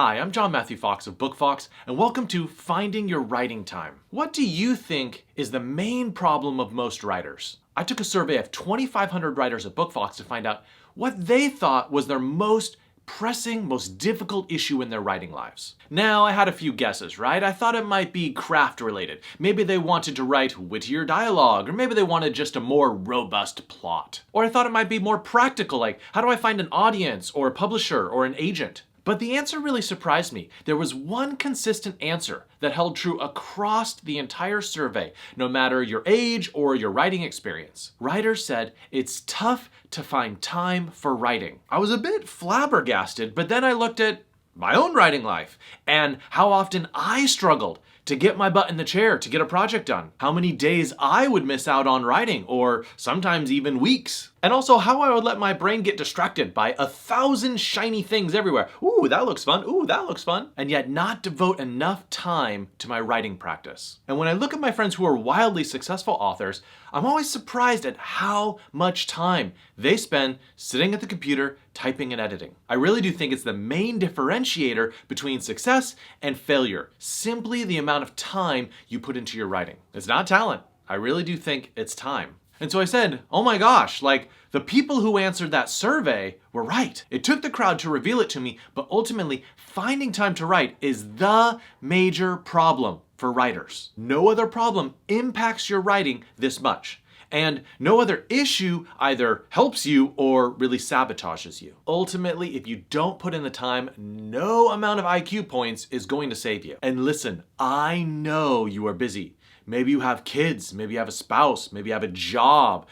Hi, I'm John Matthew Fox of Book Fox, and welcome to Finding Your Writing Time. What do you think is the main problem of most writers? I took a survey of 2,500 writers at Book Fox to find out what they thought was their most pressing, most difficult issue in their writing lives. Now, I had a few guesses, right? I thought it might be craft related. Maybe they wanted to write wittier dialogue, or maybe they wanted just a more robust plot. Or I thought it might be more practical, like how do I find an audience, or a publisher, or an agent? But the answer really surprised me. There was one consistent answer that held true across the entire survey, no matter your age or your writing experience. Writers said it's tough to find time for writing. I was a bit flabbergasted, but then I looked at my own writing life and how often I struggled to get my butt in the chair to get a project done. How many days I would miss out on writing, or sometimes even weeks. And also how I would let my brain get distracted by 1,000 shiny things everywhere. Ooh, that looks fun. Ooh, that looks fun. And yet not devote enough time to my writing practice. And when I look at my friends who are wildly successful authors, I'm always surprised at how much time they spend sitting at the computer, typing and editing. I really do think it's the main differentiator between success and failure. Simply the amount of time you put into your writing. It's not talent. I really do think it's time. And so I said, oh my gosh, like the people who answered that survey were right. It took the crowd to reveal it to me, but ultimately finding time to write is the major problem for writers. No other problem impacts your writing this much. And no other issue either helps you or really sabotages you. Ultimately, if you don't put in the time, no amount of IQ points is going to save you. And listen, I know you are busy. Maybe you have kids, maybe you have a spouse, maybe you have a job,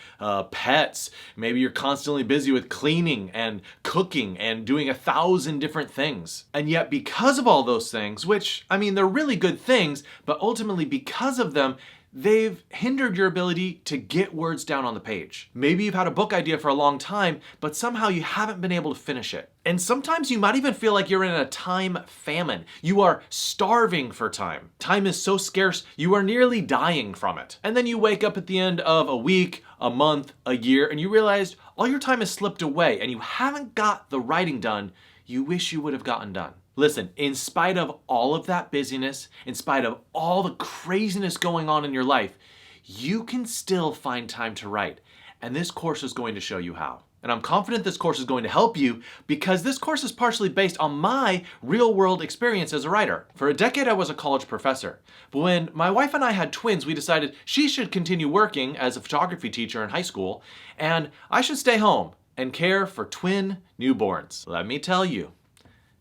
pets, maybe you're constantly busy with cleaning and cooking and doing 1,000 different things. And yet because of all those things, which, I mean, they're really good things, but ultimately because of them, they've hindered your ability to get words down on the page. Maybe you've had a book idea for a long time, but somehow you haven't been able to finish it. And sometimes you might even feel like you're in a time famine. You are starving for time. Time is so scarce, you are nearly dying from it. And then you wake up at the end of a week, a month, a year, and you realize all your time has slipped away and you haven't got the writing done you wish you would have gotten done. Listen, in spite of all of that busyness, in spite of all the craziness going on in your life, you can still find time to write. And this course is going to show you how. And I'm confident this course is going to help you because this course is partially based on my real-world experience as a writer. For a decade, I was a college professor. But when my wife and I had twins, we decided she should continue working as a photography teacher in high school, and I should stay home and care for twin newborns. Let me tell you,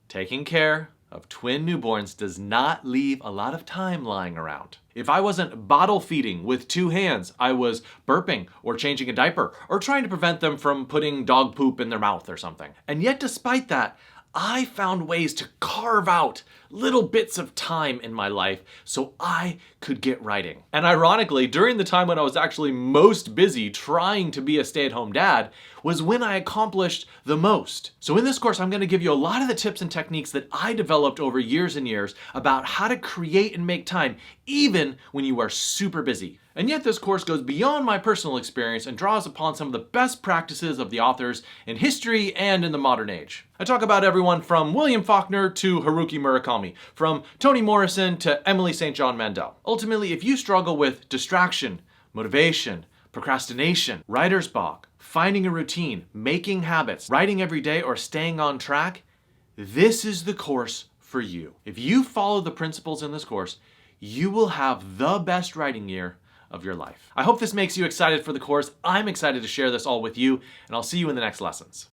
taking care of twin newborns does not leave a lot of time lying around. If I wasn't bottle feeding with 2 hands, I was burping or changing a diaper or trying to prevent them from putting dog poop in their mouth or something. And yet despite that, I found ways to carve out little bits of time in my life so I could get writing. And ironically, during the time when I was actually most busy trying to be a stay-at-home dad was when I accomplished the most. So in this course, I'm going to give you a lot of the tips and techniques that I developed over years and years about how to create and make time even when you are super busy. And yet this course goes beyond my personal experience and draws upon some of the best practices of the authors in history and in the modern age. I talk about everyone from William Faulkner to Haruki Murakami, from Toni Morrison to Emily St. John Mandel. Ultimately, if you struggle with distraction, motivation, procrastination, writer's block, finding a routine, making habits, writing every day, or staying on track, this is the course for you. If you follow the principles in this course, you will have the best writing year of your life. I hope this makes you excited for the course. I'm excited to share this all with you, and I'll see you in the next lessons.